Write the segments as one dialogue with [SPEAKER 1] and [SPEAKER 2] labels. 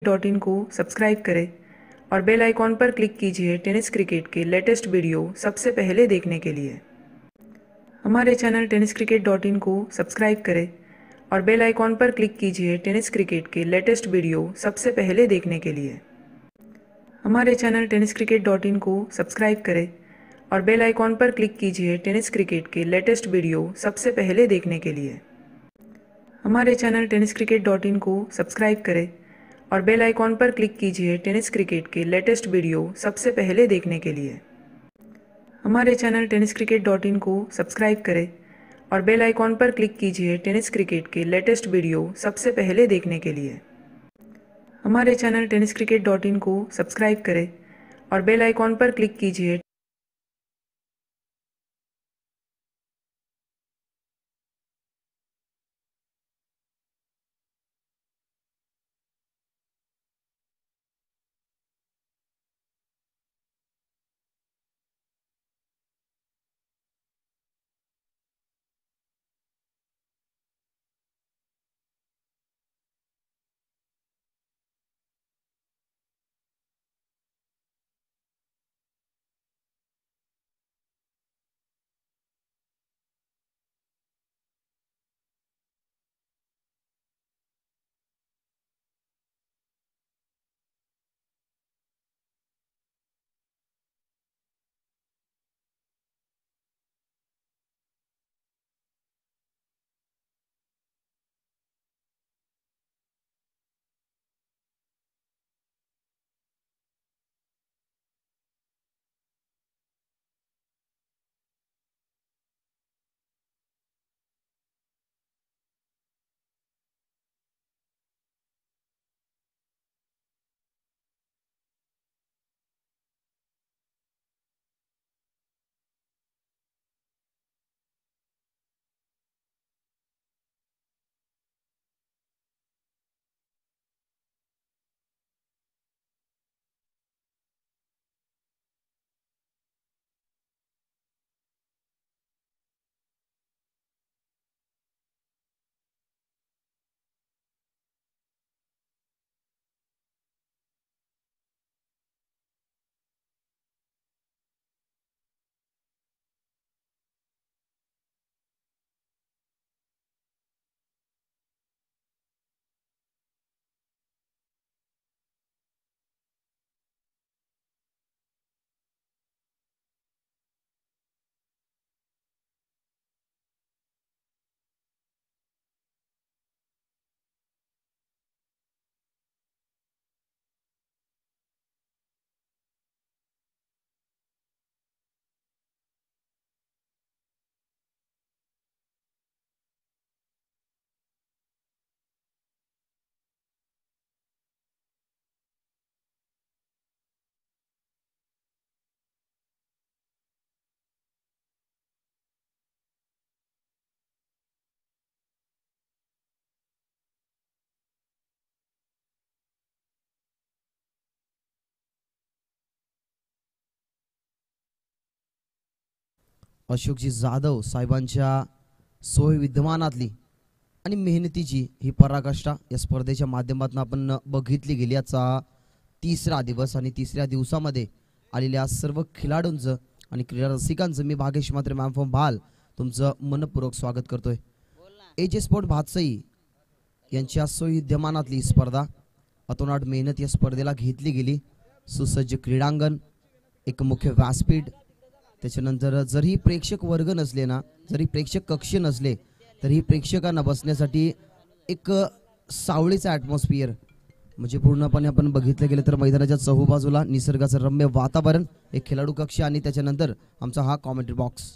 [SPEAKER 1] .in को subscribe करें और बेल आइकॉन पर क्लिक कीजिए टेनिस क्रिकेट के लेटेस्ट वीडियो सबसे पहले देखने के लिए। हमारे चैनल टेनिस क्रिकेट .in को सब्सक्राइब करें और बेल आइकॉन पर क्लिक कीजिए टेनिस क्रिकेट के लेटेस्ट वीडियो सबसे पहले देखने के लिए। हमारे चैनल टेनिस क्रिकेट .in को सब्सक्राइब करें और बेल आइकॉन पर क्लिक कीजिए टेनिस क्रिकेट के लेटेस्ट वीडियो सबसे पहले देखने के लिए। हमारे चैनल टेनिस क्रिकेट .in को सब्सक्राइब करें और बेल आइकॉन पर क्लिक कीजिए टेनिस क्रिकेट के लेटेस्ट वीडियो सबसे पहले देखने के लिए। हमारे चैनल टेनिस क्रिकेट .in को सब्सक्राइब करें और बेल आइकॉन पर क्लिक कीजिए टेनिस क्रिकेट के लेटेस्ट वीडियो सबसे पहले देखने के लिए। हमारे चैनल टेनिस क्रिकेट .in को सब्सक्राइब करें और बेल आइकॉन पर क्लिक कीजिए
[SPEAKER 2] अशोकजी जाधव साहेबांच्या सोय विद्यमानातली आणि मेहनतीची ही पराकाष्ठा या स्पर्धेच्या माध्यमातून आपण बघितली गेली। याचा तिसरा दिवस आणि तिसऱ्या दिवसामध्ये आलेल्या सर्व खेळाडूंचं आणि क्रीडा रसिकांचं मी भागेश मात्रे मॅम फ्रॉम भाल तुमचं मनपूर्वक स्वागत करतोय। एजे स्पोर्ट भातसई यांच्या सोय विद्यमानातली स्पर्धा अतोनाट मेहनत या स्पर्धेला घेतली गेली। सुसज्ज क्रीडांगण, एक मुख्य व्यासपीठ, त्याच्यानंतर जरी प्रेक्षक वर्ग नसले ना, जरी प्रेक्षक कक्ष नसले तरी प्रेक्षकांना बसण्यासाठी एक सावळीचा ॲटमॉस्फिअर म्हणजे पूर्णपणे आपण बघितलं गेलं तर मैदानाच्या चहूबाजूला निसर्गाचं रम्य वातावरण, एक खेळाडू कक्ष आणि त्याच्यानंतर आमचा हा कॉमेंट्री बॉक्स।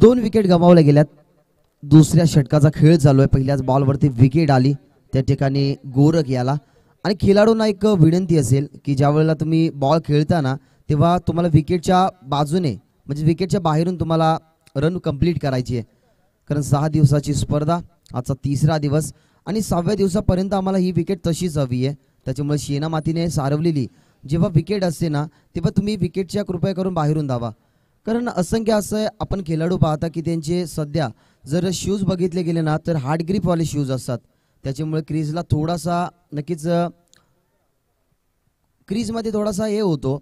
[SPEAKER 2] 2 विकेट गमावल्या गेल्यात. दुसऱ्या षटकाचा खेळ चालू आहे. पहिल्याच बॉलवरती विकेट आली त्या ठिकाणी गोरख याला. आणि खेळाडूंना एक विनंती असेल की ज्या वेळेला तुम्ही बॉल खेळताना तेव्हा तुम्हाला विकेटच्या बाजूने म्हणजे विकेटच्या बाहेरून तुम्हाला रन कंप्लीट करायची आहे. कारण 6 दिवसाची स्पर्धा, आजचा 3रा दिवस आणि 6व्या दिवसापर्यंत आम्हाला ही विकेट तशीच हवी आहे. त्याच्यामुळे शेना मातीने सारवलेली जेव्हा विकेट असते ना तेव्हा तुम्ही विकेटच्या कृपया करून बाहेरून धावा. कारण असंख्य असं आपण खेळाडू पाहता की त्यांचे सध्या जर शूज बघितले गेले ना तर हार्ड ग्रिपवाले शूज असतात. त्याच्यामुळे क्रीजला थोडासा नक्कीच क्रीजमध्ये थोडासा हे होतो.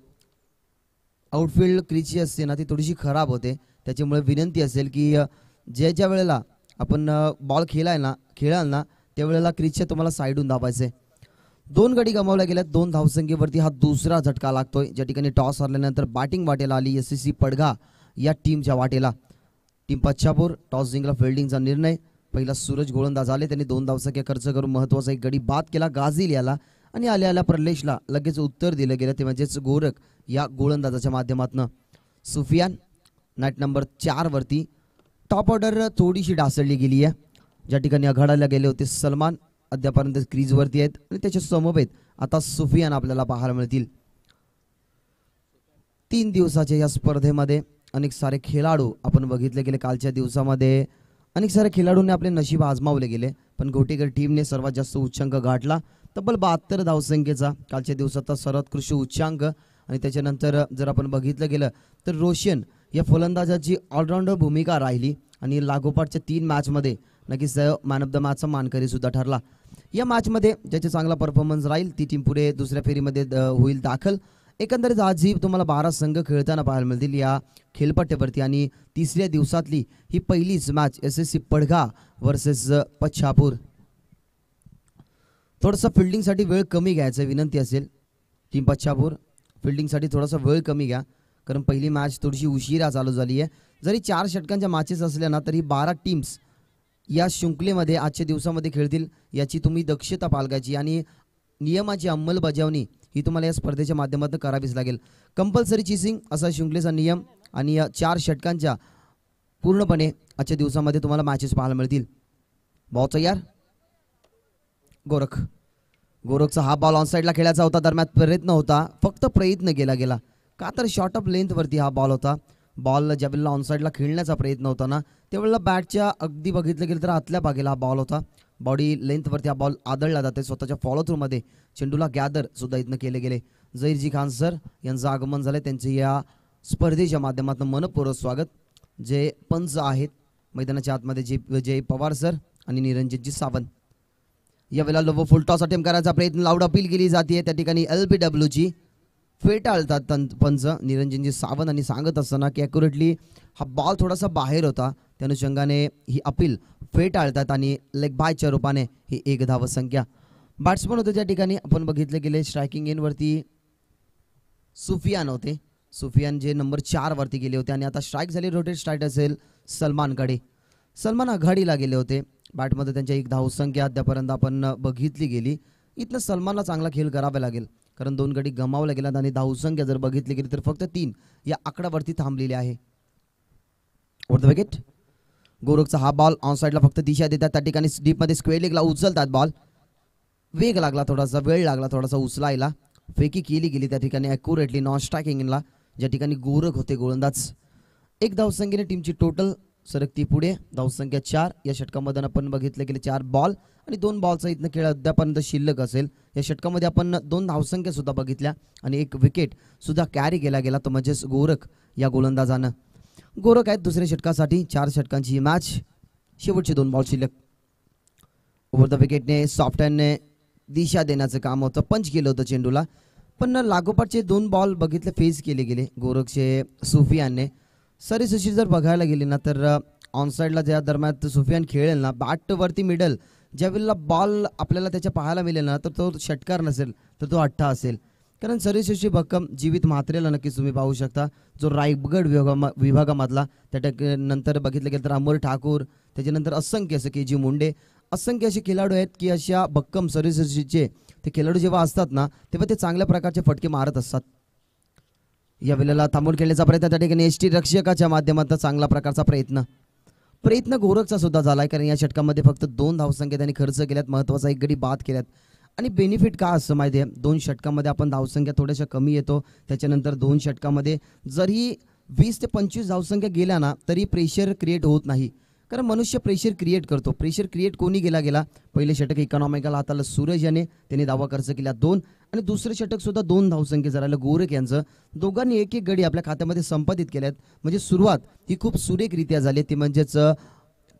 [SPEAKER 2] आउटफील्ड क्रीज जी असते ना ती थोडीशी खराब होते. त्याच्यामुळे विनंती असेल की ज्या वेळेला आपण बॉल खेळाल ना त्यावेळेला क्रीजच्या तुम्हाला साईडून दाबायचे. 2 गडी गमावल्या गेल्यात. 2 धावसंख्येवरती हा दुसरा झटका लागतोय. ज्या ठिकाणी टॉस हरल्यानंतर बॅटिंग वाटेला आली SSC पडघा या टीमच्या वाटेला. टीम पच्छापूर टॉस जिंकला. फिल्डिंगचा निर्णय. पहिला सूरज गोलंदाज आले. त्यांनी 2 धावसंख्या खर्च करून महत्त्वाचा एक गडी बाद केला गाझील याला आणि आल्या प्रलेशला लगेच उत्तर दिलं गेलं ते म्हणजेच गोरख या गोलंदाजाच्या माध्यमातून. सुफियान नाईट नंबर 4 वरती. टॉप ऑर्डर थोडीशी ढासळली गेली आहे. ज्या ठिकाणी आघाडीला गेले होते सलमान अद्यापर्यंत क्रीजवरती आहेत आणि त्याच्या समवेत आता सुफियान आपल्याला पाहायला मिळतील. 3 दिवसाच्या या स्पर्धेमध्ये अनेक सारे खेळाडू आपण बघितले गेले. कालच्या दिवसामध्ये अनेक सारे खेळाडूंनी आपले नशीब आजमावले गेले पण घोटेकर टीमने सर्वात जास्त उच्चांक गाठला. तब्बल 72 धावसंख्येचा कालच्या दिवसाचा सर्वोत्कृष्ट उच्चांक. आणि त्याच्यानंतर जर आपण बघितलं गेलं तर रोशन या फलंदाजाची ऑलराऊंडर भूमिका राहिली आणि लागोपाठच्या 3 मॅचमध्ये नक्कीच मॅन ऑफ द मॅचचा मानकरी सुद्धा ठरला. या मॅचमध्ये ज्याचे चांगला परफॉर्मन्स राहील ती टीम पुढे दुसऱ्या फेरीमध्ये होईल दाखल. एकंदरीत आजही तुम्हाला 12 संघ खेळताना पाहायला मिळतील या खेळपट्ट्यावरती आणि 3ऱ्या दिवसातली ही पहिलीच मॅच SSC पडघा वर्सेस पच्छापूर. थोडासा फिल्डिंगसाठी वेळ कमी घ्यायचा विनंती असेल. टीम पच्छापूर फिल्डिंगसाठी थोडासा वेळ कमी घ्या कारण पहिली मॅच थोडीशी उशिरा चालू झाली आहे. जरी 4 षटकांच्या मॅचेस असल्या ना तरी 12 टीम्स या शृंखलेमध्ये आजच्या दिवसामध्ये खेळतील याची तुम्ही दक्षता बाळगायची आणि नियमाची अंमलबजावणी ही तुम्हाला या स्पर्धेच्या माध्यमातून करावीच लागेल. कंपल्सरी चीसिंग असा शृंखलेचा नियम आणि 4 षटकांच्या पूर्णपणे आजच्या दिवसामध्ये तुम्हाला मॅचेस पाहायला मिळतील. बॉल तयार. गोरखचा हा बॉल ऑन साईडला खेळायचा होता. दरम्यान प्रयत्न होता फक्त प्रयत्न केला गेला का तर शॉर्ट ऑफ लेंथवरती हा बॉल होता. बॉल ज्यावेळेला ऑन साईडला खेळण्याचा प्रयत्न होता ना त्यावेळेला बॅटच्या अगदी बघितलं गेलं तर आतल्या भागेला हा बॉल होता. बॉडी लेंथवरती हा बॉल आदळला जाते. स्वतःच्या फॉलो थ्रूमध्ये चेंडूला गॅदर सुद्धा इथनं केले गेले. झहीरजी खान सर यांचं आगमन झालं. त्यांचे या स्पर्धेच्या माध्यमातून मनपूर्वक स्वागत. जे पंच आहेत मैदानाच्या आतमध्ये जय पवार सर आणि निरंजनजी सावंत. यावेळेला लोव फुल टॉस अटेम्प्ट करायचा प्रयत्न लाऊड अपील केली जाते. त्या ठिकाणी LBWची फेटाळतात पंच निरंजनजी सावंत आणि सांगत असताना की ॲक्युरेटली हा बॉल थोडासा बाहेर होता त्या अनुषंगाने ही अपील फेटाळतात आणि लेग बायच्या रूपाने ही 1 धावसंख्या. बॅट्समन होते त्या ठिकाणी आपण बघितले गेले. स्ट्रायकिंग एंडवरती सुफियान होते. सुफियान जे नंबर 4 वरती गेले होते आणि आता स्ट्राईक झाली. रोटेट स्ट्राईक असेल सलमानकडे. सलमान आघाडीला गेले होते. बॅटमध्ये त्यांच्या 1 धावसंख्या अद्यापर्यंत आपण बघितली गेली. इथनं सलमानला चांगला खेळ करावा लागेल कारण 2 गडी गमावल्या गेल्यात आणि धावसंख्या जर बघितली गेली तर फक्त 3 या आकड्यावरती थांबलेली आहे. Over the wicket. गोरखचा हा बॉल ऑन साईडला फक्त दिशा देतात. त्या ठिकाणी डीपमध्ये स्क्वेअर लेगला उचलतात बॉल. वेग लागला थोडासा वेळ लागला थोडासा उचलायला. फेकी केली गेली त्या ठिकाणी ॲक्युरेटली नॉन स्ट्रायकिंगला ज्या ठिकाणी गोरख होते गोलंदाज. 1 धावसंख्येने टीमची टोटल सरकती पुढे. धावसंख्या 4. या षटकामध्ये आपण बघितले गेले 4 बॉल आणि 2 बॉलचा इथनं खेळ अद्यापर्यंत शिल्लक असेल. या षटकामध्ये आपण 2 धावसंख्या सुद्धा बघितल्या आणि 1 विकेट सुद्धा कॅरी केला गेला तो म्हणजेच गोरख या गोलंदाजानं. गोरख आहेत दुसऱ्या षटकासाठी. 4 षटकांची ही मॅच. शेवटचे 2 बॉल शिल्लक. ओव्हर द विकेटने सॉफ्ट हँडने दिशा देण्याचं काम होतं. पंच केलं होतं चेंडूला पण लागोपाठचे 2 बॉल बघितले फेस केले गेले गोरखचे सुफियानने. सरीसशी जर बघायला गेली ना तर ऑन साईडला ज्या दरम्यान सुफियान खेळेल ना बॅटवरती मिडल ज्यावेळेला बॉल आपल्याला त्याच्या पाहायला मिळेल ना तर तो षटकार नसेल तर तो 8 असेल. कारण सरीसशी भक्कम जीवित म्हात्रेला नक्कीच तुम्ही पाहू शकता जो रायगड विभागामधला. त्यानंतर बघितलं गेलं तर अमर ठाकूर त्याच्यानंतर असंख्य असं KG मुंडे असंख्य असे खेळाडू आहेत की अशा भक्कम सरीसशीचे ते खेळाडू जेव्हा असतात ना तेव्हा ते चांगल्या प्रकारचे फटके मारत असतात. या वेळेला थांबून खेळण्याचा प्रयत्न त्या ठिकाणी एस टी रक्षकाच्या माध्यमातून चांगला प्रकारचा प्रयत्न गोरखचा सुद्धा झालाय, कारण या षटकामध्ये फक्त 2 धावसंख्या त्यांनी खर्च केल्यात, महत्त्वाचा एक गडी बाद केल्यात. आणि बेनिफिट का असं माहिती आहे, 2 षटकामध्ये आपण धावसंख्या थोड्याशा कमी येतो, त्याच्यानंतर 2 षटकामध्ये जरी 20 ते 25 धावसंख्या गेल्या ना तरी प्रेशर क्रिएट होत नाही, कारण मनुष्य प्रेशर क्रिएट करतो. प्रेशर क्रिएट कोणी गेला पहिले षटक इकॉनॉमिकल हाताला सूरज याने त्यांनी धावा खर्च केल्या 2, आणि दुसरे षटक सुद्धा 2 धावसंख्या झालं गोरख यांचं. दोघांनी एक एक गडी आपल्या खात्यामध्ये संपादित केल्यात, म्हणजे सुरुवात ही खूप सुरेखरित्या झाली. ती म्हणजेच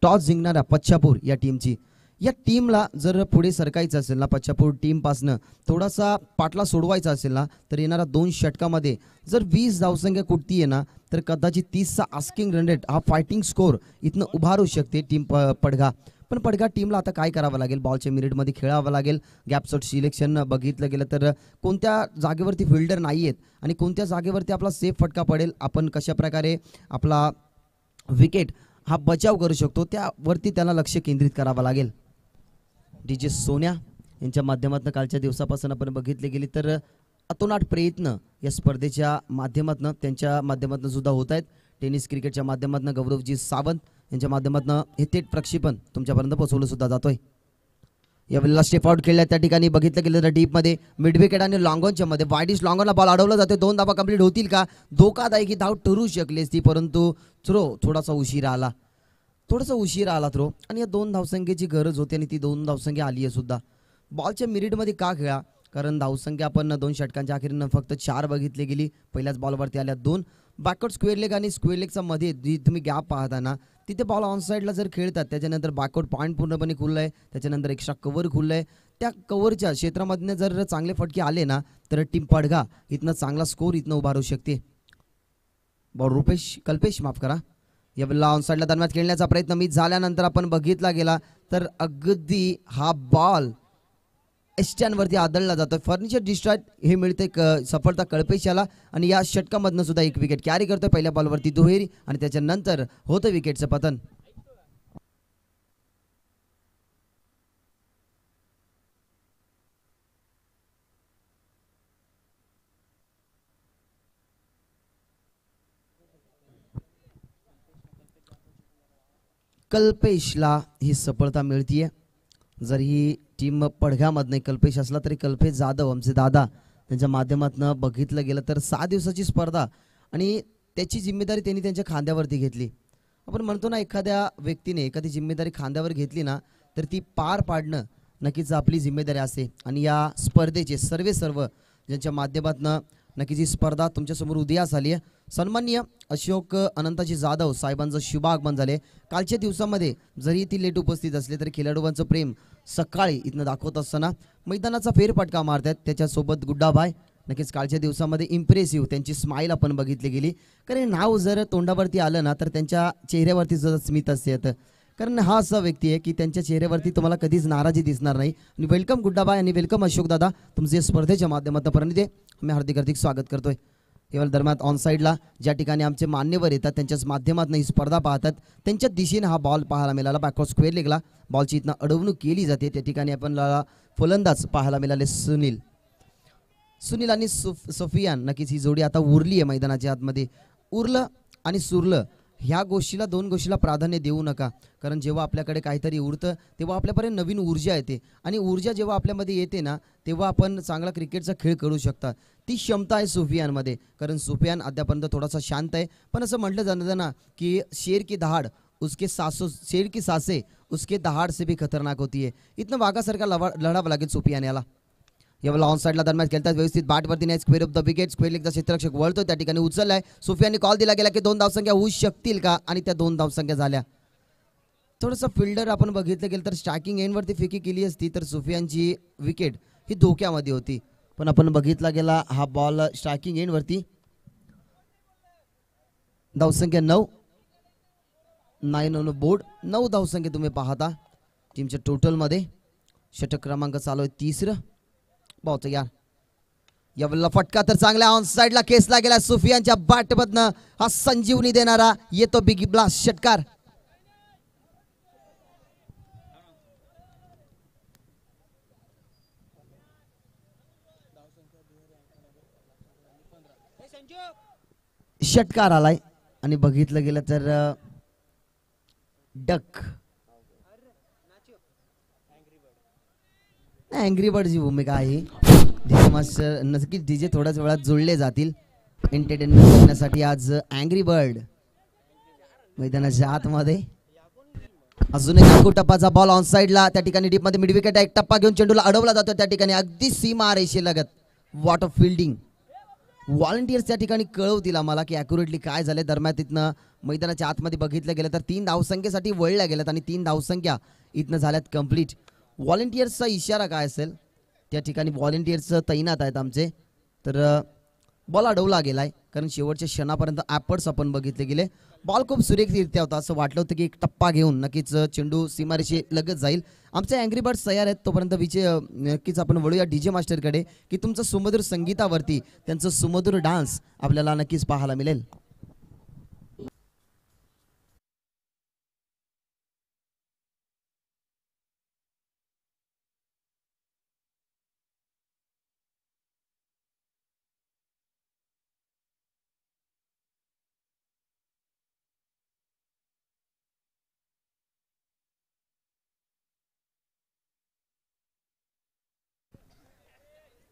[SPEAKER 2] टॉस जिंकणाऱ्या पच्छापूर या टीमची. या टीमला जर पुढे सरकायचं असेल ना, पच्छापूर टीमपासनं थोडासा पाटला सोडवायचा असेल ना, तर येणाऱ्या 2 षटकामध्ये जर 20 धावसंख्या कुठती आहे ना तर कदाचित 30चा आस्किंग रन रेट हा फायटिंग स्कोर इथनं उभारू शकते टीम पडघा. पण पडघा टीमला आता काय करावं लागेल, बॉलच्या मिनिटमध्ये खेळावं लागेल. गॅप शॉट सिलेक्शन बघितलं गेलं तर कोणत्या जागेवरती फिल्डर नाही आहेत आणि कोणत्या जागेवरती आपला सेफ फटका पडेल, आपण कशा प्रकारे आपला विकेट हा बचाव करू शकतो, त्यावरती त्याला लक्ष केंद्रित करावं लागेल. DJ सोन्या यांच्या माध्यमातून कालच्या दिवसापासून आपण बघितले गेली तर अतोनाट प्रयत्न या स्पर्धेच्या माध्यमातून त्यांच्या माध्यमातून सुद्धा होत आहेत. टेनिस क्रिकेटच्या माध्यमातून गौरवजी सावंत यांच्या माध्यमातून हे थेट प्रक्षेपण तुमच्यापर्यंत पोहोचवलं सुद्धा जातोय. यावेळेला स्टेप आउट खेळल्या त्या ठिकाणी बघितलं गेलं तर डीपमध्ये मिड विकेट आणि लॉंगॉनच्या मध्ये वाईडिश लॉंगॉनला बॉल अडवला जाते. 2 धावा कंप्लीट होतील का, धोकादायक धाव ठरू शकली असती, परंतु थ्रो थोडासा उशीर आला थ्रो, आणि या 2 धावसंख्येची गरज होती आणि ती 2 धावसंख्या आली आहे सुद्धा. बॉलच्या मिनिटमध्ये का खेळा, कारण धावसंख्या आपण 2 षटकांच्या अखेरीनं फक्त 4 बघितली गेली. पहिल्याच बॉलवरती आल्या 2 बॅकवर्ड स्क्वेअर लेग आणि स्क्वेअर लेगचा मध्ये जी तुम्ही गॅप पाहता ना, तिथे बॉल ऑन साईडला जर खेळतात, त्याच्यानंतर बॅकवर्ड पॉईंट पूर्णपणे खुललं आहे, त्याच्यानंतर एक्स्ट्रा कव्हर खुललं आहे. त्या कव्हरच्या क्षेत्रामधनं जर चांगले फटके आले ना तर टीम पडघा इथनं चांगला स्कोर इथनं उभारू शकते. बॉल कल्पेश यावेळेला ऑन साईडला दरम्यान खेळण्याचा प्रयत्न मिस झाल्यानंतर आपण बघितला गेला तर अगदी हा बॉल एस्टॅनवरती आदळला जातो. फर्निचर डिस्ट्रॉय हे मिळते सफलता कल्पेश याला, आणि या षटकामधनं सुद्धा एक विकेट कॅरी करतोय. पहिल्या बॉलवरती दुहेरी आणि त्याच्यानंतर होतं विकेटचं पतन. कल्पेशला ही सफलता मिळतीये. जर ही टीम पडघ्यामधनं कल्पेश असला तरी कल्पेश जाधव आमचे दादा त्यांच्या माध्यमातून बघितलं गेलं तर 6 दिवसाची स्पर्धा आणि त्याची जिम्मेदारी त्यांनी त्यांच्या खांद्यावरती घेतली. आपण म्हणतो ना, एखाद्या व्यक्तीने एखादी जिम्मेदारी खांद्यावर घेतली ना तर ती पार पाडणं नक्कीच आपली जिम्मेदारी असते. आणि या स्पर्धेचे सर्व ज्यांच्या माध्यमातून नक्कीच ही स्पर्धा तुमच्यासमोर उदयास आली आहे. सन्माननीय अशोक अनंताजी जाधव साहेबांचं शुभ आगमन झाले. कालच्या दिवसामध्ये जरी ती लेट उपस्थित असले तरी खेळाडूंचं प्रेम सकाळी इथनं दाखवत असताना मैदानाचा फेरफटका मारतात. त्याच्यासोबत गुड्डाबाई नक्कीच कालच्या दिवसामध्ये इम्प्रेसिव्ह त्यांची स्माईल आपण बघितली गेली, कारण नाव जर तोंडावरती आलं ना तर त्यांच्या चेहऱ्यावरती सुद्धा स्मित असते, कारण हा असा व्यक्ती आहे की त्यांच्या चेहऱ्यावरती तुम्हाला कधीच नाराजी दिसणार नाही. आणि वेलकम गुड्डाबाई आणि वेलकम अशोक दादा, तुमचे स्पर्धेच्या माध्यमातून प्रणिते मी हार्दिक स्वागत करतोय. केवळ दरम्यान ऑन साईडला ज्या ठिकाणी आमचे मान्यवर येतात त्यांच्याच माध्यमातून ही स्पर्धा पाहतात, त्यांच्या दिशेने हा बॉल पाहायला मिळाला. बॅकवर्ड स्क्वेअर लेगला बॉलची इथनं अडवणूक केली जाते. त्या ठिकाणी आपण फलंदाज पाहायला मिळाले सुनील आणि सफियान. नक्कीच ही जोडी आता उरली आहे मैदानाच्या आतमध्ये. उरलं आणि सुरलं ह्या गोष्टीला 2 गोष्टीला प्राधान्य देऊ नका, कारण जेव्हा आपल्याकडे काहीतरी उरतं तेव्हा आपल्यापर्यंत नवीन ऊर्जा येते, आणि ऊर्जा जेव्हा आपल्यामध्ये येते ना तेव्हा आपण चांगला क्रिकेटचा खेळ खेळू शकता. ती क्षमता आहे सुफियानमध्ये, कारण सुफियान अद्यापर्यंत थोडासा शांत आहे. पण असं म्हटलं जातं ना की शेर की दहाड़ उसके दहाड़ से भी खतरनाक होती है. इथनं वाघासारखा लढावं लागेल सुफियान याला. यावेळेला ऑन साईडला दरम्यान खेळतात व्यवस्थित बॅटवरती नाही, square of the wicket square लेगचा क्षेत्ररक्षक वळतो, त्या ठिकाणी उचललाय. सुफियानने कॉल दिला गेला की 2 धावसंख्या होऊ शकतील का, आणि त्या 2 धावसंख्या झाल्या. थोडंसं फिल्डर आपण बघितलं गेलं तर स्ट्रायकिंग एंडवरती फेकी केली असती तर सुफियानची विकेट ही धोक्यामध्ये होती. पण आपण बघितला गेला हा बॉल स्ट्रायकिंग एंडवरती. धावसंख्या 9 बोर्ड 9 धावसंख्या तुम्ही पाहता टीमच्या टोटलमध्ये. षटक क्रमांक चालू आहे 3रं. बहुत यार यावेळेला फटका तर चांगला ऑन साईडला केसला गेला. सुफियानच्या बॅटमधनं हा संजीवनी देणारा येतो बिग ब्लास्ट षटकार. षटकार आलाय आणि बघितलं गेलं तर डक अँग्री बर्डची भूमिका आहे. डीजे मास्टर नक्कीच डीजे थोड्याच वेळात जुळले जातील एंटरटेनमेंट करण्यासाठी. आज अँग्री बर्ड मैदानाच्या आतमध्ये. अजून एक अंगू टप्पाचा बॉल ऑन साइडला, त्या ठिकाणी डीप मध्ये मिड विकेट एक टप्पा घेऊन चेंडूला अडवला जातो त्या ठिकाणी अगदी सीमा रेषे लगत. What of fielding. व्हॉलंटियर्स त्या ठिकाणी कळवतील आम्हाला की अॅक्युरेटली काय झाले. दरम्यान तिथनं मैदानाच्या आतमध्ये बघितलं गेलं तर 3 धावसंख्येसाठी वळल्या गेल्यात आणि 3 धावसंख्या इथनं झाल्यात कंप्लीट. व्हॉलंटियर्सचा इशारा काय असेल त्या ठिकाणी. व्हॉलंटियर्स तैनात आहेत आमचे. तर बॉल अडवला गेलाय कारण शेवटच्या क्षणापर्यंत ॲपर्ट्स आपण बघितले गेले. बॉल खूप सुरेखरित्या होता. असं वाटलं होतं की एक टप्पा घेऊन नक्कीच चेंडू सीमारेषे लगत जाईल. आमचे अँग्री बर्ड्स तयार आहेत. तोपर्यंत नक्कीच आपण वळूया डीजे मास्टरकडे की तुमचं सुमधुर संगीतावरती त्यांचं सुमधुर डान्स आपल्याला नक्कीच पाहायला मिळेल.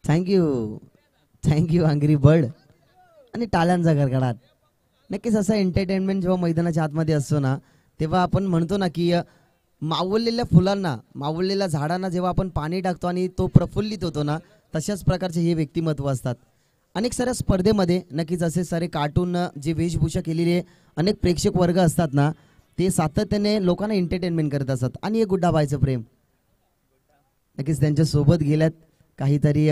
[SPEAKER 2] Thank you angry bird. आणि टाळ्यांचा गडगडाट. नक्कीच असं एंटरटेनमेंट जेव्हा मैदानाच्या आतमध्ये असतो ना तेव्हा आपण म्हणतो ना की मावळलेल्या फुलांना मावळलेल्या झाडांना जेव्हा आपण पाणी टाकतो आणि तो प्रफुल्लित होतो ना तशाच प्रकारचे हे व्यक्तिमत्व असतात. अनेक साऱ्या स्पर्धेमध्ये नक्कीच असे सारे कार्टून जे वेशभूषा केलेले अनेक प्रेक्षक वर्ग असतात ना ते सातत्याने लोकांना एंटरटेनमेंट करत असतात. आणि एक गुड्डाबाईचं प्रेम नक्कीच त्यांच्या सोबत गेल्यात. काहीतरी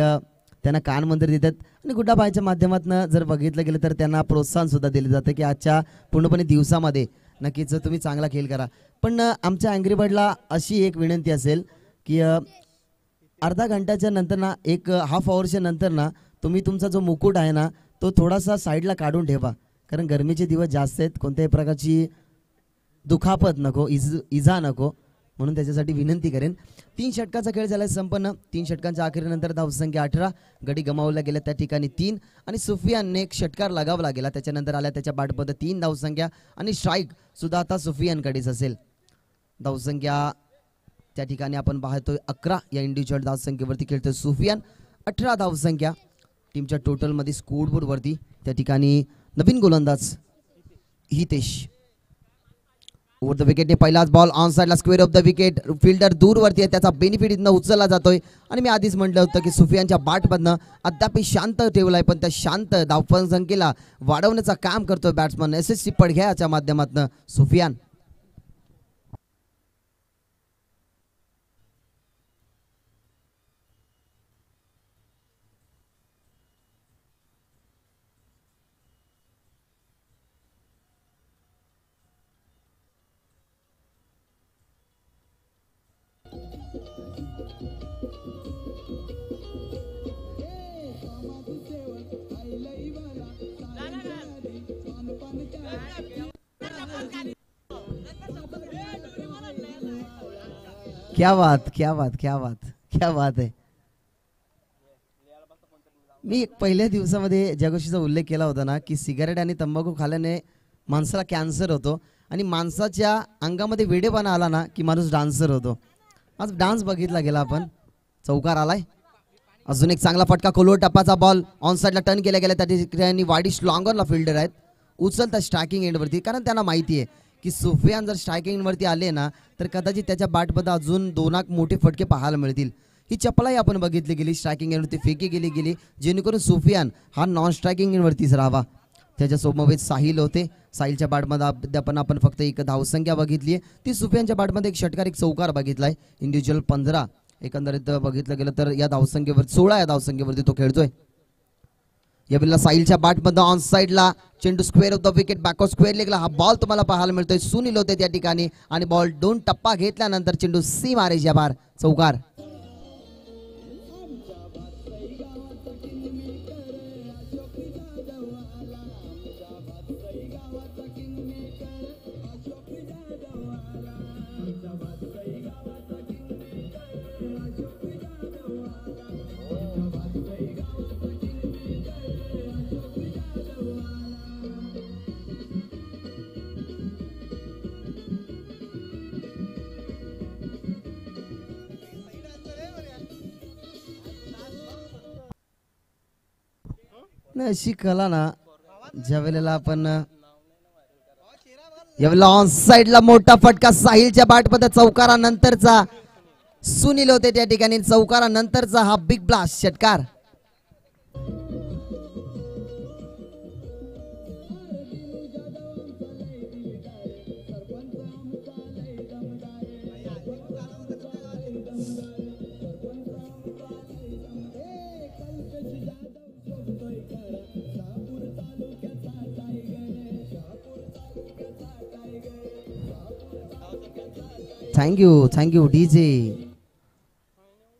[SPEAKER 2] त्यांना कान मंत्र देतात आणि गुड्डाबाईच्या माध्यमातून जर बघितलं गेलं तर त्यांना प्रोत्साहन सुद्धा दिलं जातं की आजच्या पूर्णपणे दिवसामध्ये नक्कीच तुम्ही चांगला खेळ करा. पण आमच्या अँग्री बर्डला अशी एक विनंती असेल की अर्धा घंट्याच्या नंतर ना एक हाफ आवरच्या नंतर ना तुम्ही तुमचा जो मुकुट आहे ना तो थोडासा साईडला काढून ठेवा. कारण गरमीचे दिवस जास्त आहेत. कोणत्याही प्रकारची दुखापत नको, इजा नको, म्हणून त्याच्यासाठी विनंती करेन. 3 षटकाचा खेळ झाला संपन्न. 3 षटकांच्या अखेरीनंतर धावसंख्या 18. गडी गमावल्या गेल्या त्या ठिकाणी 3 आणि सुफियानने एक षटकार लगावला गेला. त्याच्यानंतर आल्या त्याच्या बॅटमध्ये 3 धावसंख्या आणि स्ट्राईक सुद्धा आता सुफियानकडेच असेल. धावसंख्या त्या ठिकाणी आपण पाहतोय 11 या इंडिव्हिज्युअल धावसंख्येवरती खेळतोय सुफियान. 18 धावसंख्या टीमच्या टोटलमध्ये स्कोरबोर्डवरती. त्या ठिकाणी नवीन गोलंदाज हितेश ओव्हर द विकेट. पहिलाच बॉल ऑन साइडला square of the wicket. Fielder दूरवरती आहे त्याचा बेनिफिट इथनं उचलला जातोय. आणि मी आधीच म्हटलं होतं की सुफियानच्या बॅटमधनं अद्याप शांत ठेवलाय पण त्या शांत धावसंख्येला वाढवण्याचं काम करतोय बॅट्समन SSC पडघ्याच्या माध्यमातून सुफियान. क्या बात है. मी पहिल्या दिवसामध्ये ज्या गोष्टीचा उल्लेख केला होता ना की सिगारेट आणि तंबाखू खाल्ल्याने माणसाला कॅन्सर होतो आणि माणसाच्या अंगामध्ये वेडेपणा आला ना की माणूस डान्सर होतो. आज डान्स बघितला गेला आपण. चौकार आलाय. अजून एक चांगला फटका. खोलवर टप्पाचा बॉल ऑन साइडला टर्न केला गेला. त्या ठिकाणी वाईडिश लॉंगरला फिल्डर आहेत उचलतात स्ट्रायकिंग एंडवरती. कारण त्यांना माहिती आहे की सुफियान जर स्ट्रायकिंग एंडवरती आले ना तर कदाचित त्याच्या बॅटमध्ये अजून 2 मोठे फटके पाहायला मिळतील. ही चपलाही आपण बघितली गेली स्ट्रायकिंग एंडवरती फेकी गेली जेणेकरून सुफियान हा नॉन स्ट्रायकिंग एंडवरतीच राहावा. त्याच्यासोबत साहिल होते. साहिलच्या बॅटमध्ये अद्याप आपण फक्त एक धावसंख्या बघितली आहे. ती सुफियानच्या बॅटमध्ये एक षटकार एक चौकार बघितलाय. इंडिव्हिज्युअल 15. एकंदरीत बघितलं गेलं तर या धावसंख्येवर 16 या धावसंख्येवरती तो खेळतोय. या बिल्ला साहिलच्या बॅटमध्ये ऑन साइडला चेंडू square of the wicket backward square लेगला हा बॉल तुम्हाला पाहायला मिळतोय. सुनील होते त्या ठिकाणी आणि बॉल 2 टप्पा घेतल्यानंतर चेंडू सीमारेषेच्या बाहेर चौकार. अशी कला ना ज्या वेळेला आपण यावेळेला ऑन साइडला मोठा फटका साहिलच्या बॅटमध्ये चौकारा नंतरचा सुनील होते त्या ठिकाणी चौकारा नंतरचा हा बिग ब्लास्ट षटकार. Thank you DJ.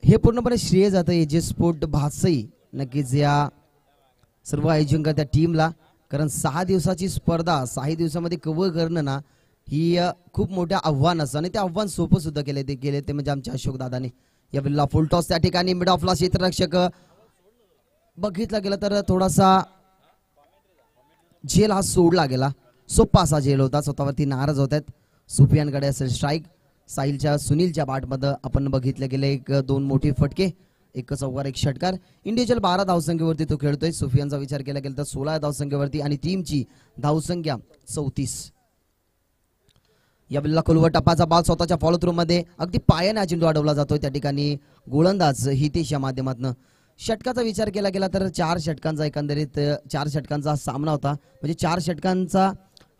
[SPEAKER 2] हे पूर्णपणे श्रेय जातं एजे स्पोर्ट भासई नक्कीच या सर्व आयोजकांच्या त्या टीमला, कारण 6 दिवसाची स्पर्धा 6 दिवसामध्ये कव्हर करणं ना ही खूप मोठं आव्हान असतं आणि ते आव्हान सोपं सुद्धा केले ते म्हणजे आमच्या अशोक दादाने. या बिल्ला फुल टॉस त्या ठिकाणी मिड ऑफला क्षेत्ररक्षक बघितला गेला तर थोडासा झेल हा सोडला गेला, सोपा असा झेल होता, स्वतःवरती नाराज होत आहेत. सुफियानकडे असेल स्ट्राईक. साहिलच्या सुनीलच्या बॅटमध्ये आपण बघितले गेले 1-2 मोठे फटके, 1 चौकार 1 षटकार. इंडिव्हिज्युअल 12 धावसंख्येवरती तो खेळतोय. सुफियानचा विचार केला गेला तर 16 धावसंख्येवरती आणि टीमची धावसंख्या 34. या बिल्ला खोलवर टप्पाचा बॉल स्वतःच्या फॉलो थ्रू मध्ये अगदी पायाने चेंडू अडवला जातोय. त्या ठिकाणी गोलंदाज हितेश या माध्यमातून. षटकाचा विचार केला गेला तर 4 षटकांचा एकंदरीत 4 षटकांचा सामना होता, म्हणजे 4 षटकांचा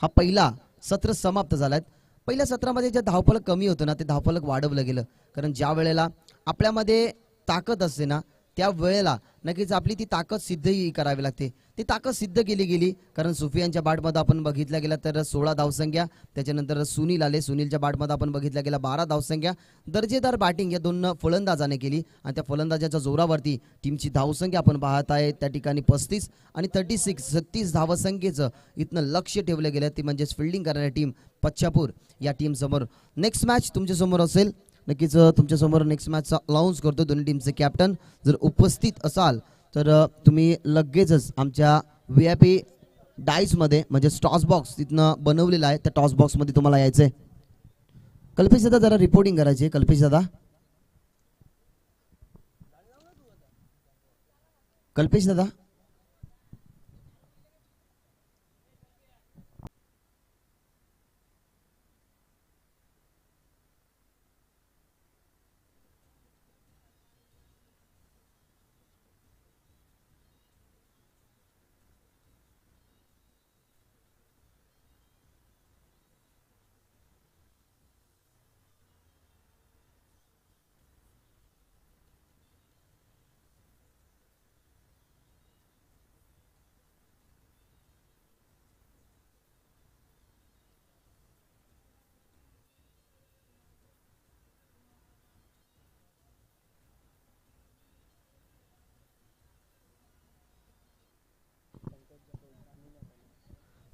[SPEAKER 2] हा पहिला सत्र समाप्त झालाय. पहिल्या सत्रामध्ये जे धावफलक कमी होतं ना ते धावफलक वाढवलं गेलं, कारण ज्या वेळेला आपल्यामध्ये ताकद असते ना त्या वेळेला नक्कीच आपली ती ताकद सिद्धही करावी लागते. ती ताकद सिद्ध केली गेली, कारण सुफियानच्या बॅटमध्ये आपण बघितलं गेलं तर 16 धावसंख्या, त्याच्यानंतर सुनील आले. सुनीलच्या बॅटमध्ये आपण बघितलं गेलं 12 धावसंख्या. दर्जेदार बॅटिंग या 2 फलंदाजाने केली आणि त्या फलंदाजाच्या जोरावरती टीमची धावसंख्या आपण पाहत आहे त्या ठिकाणी 35 आणि 36 धावसंख्येचं इथनं लक्ष ठेवलं गेलं, ती म्हणजेच फिल्डिंग करणारी टीम पच्छापूर या टीम समोर. नेक्स्ट मॅच तुमच्या समोर असेल, नक्कीच तुमच्यासमोर नेक्स्ट मॅचचा अनाउन्स करतो. दोन्ही टीमचे कॅप्टन जर उपस्थित असाल तर तुम्ही लगेचच आमच्या VIP डाईसमध्ये म्हणजे टॉस बॉक्स तिथनं बनवलेला आहे, त्या टॉस बॉक्समध्ये तुम्हाला यायचं आहे. कल्पेश दादा जरा रिपोर्टिंग करायची आहे. कल्पेश दादा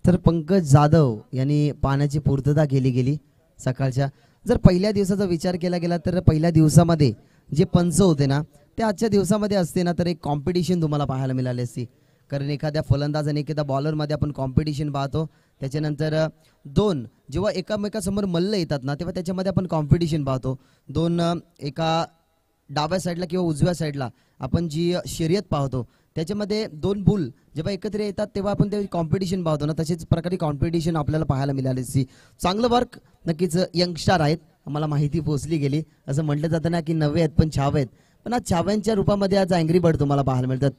[SPEAKER 2] तर पंकज जाधव यांनी पाण्याची पूर्तता केली गेली सकाळच्या. जर पहिल्या दिवसाचा विचार केला गेला तर पहिल्या दिवसामध्ये जे पंच होते ना ते आजच्या दिवसामध्ये असते ना तर एक कॉम्पिटिशन तुम्हाला पाहायला मिळाली असती, कारण एखाद्या फलंदाज आणि एखाद्या बॉलरमध्ये आपण कॉम्पिटिशन पाहतो. त्याच्यानंतर 2 जेव्हा एकामेकासमोर मल्ल येतात ना तेव्हा त्याच्यामध्ये आपण कॉम्पिटिशन पाहतो. 2 एका डाव्या साईडला किंवा उजव्या साईडला आपण जी शर्यत पाहतो त्याच्यामध्ये 2 बुल जेव्हा एकत्र येतात तेव्हा आपण ते कॉम्पिटिशन पाहतो ना, तसेच प्रकारे कॉम्पिटिशन आपल्याला पाहायला मिळाली. चांगलं वर्क नक्कीच यंगस्टार आहेत, आम्हाला माहिती पोहोचली गेली. असं म्हटलं जातं ना की नवे आहेत पण छावे आहेत, पण आज छाव्यांच्या रूपामध्ये आज अँग्री बर्ड तुम्हाला पाहायला मिळतात.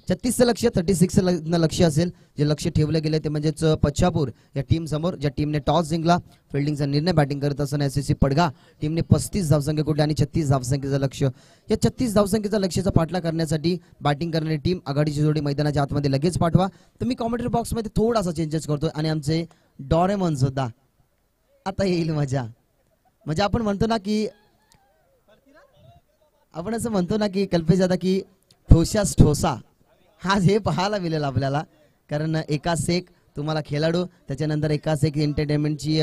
[SPEAKER 2] 36चं लक्ष 36 लक्ष असेल जे लक्ष ठेवलं गेलं ते म्हणजेच पच्छापूर या टीम समोर, ज्या टीमने टॉस जिंकला. फिल्डिंगचा निर्णय बॅटिंग करत असताना SSC पडघा टीमने 35 धावसंख्या कुठे आणि 36 धावसंख्येचं लक्ष. या 36 धावसंख्येचा लक्ष्याचा पाठला करण्यासाठी बॅटिंग करणारी टीम आघाडीची जोडी मैदानाच्या आतमध्ये लगेच पाठवा. तुम्ही कॉमेंट्री बॉक्समध्ये थोडासा चेंजेस करतोय आणि आमचे डोरेमॉन सुद्धा आता येईल मजा. म्हणजे आपण म्हणतो ना की आपण असं म्हणतो ना की कल्पेश दादा की ठोसास ठोसा आज हे पाहायला मिळेल आपल्याला, कारण एकाच एक तुम्हाला खेळाडू, त्याच्यानंतर एकाच एक एंटरटेनमेंटची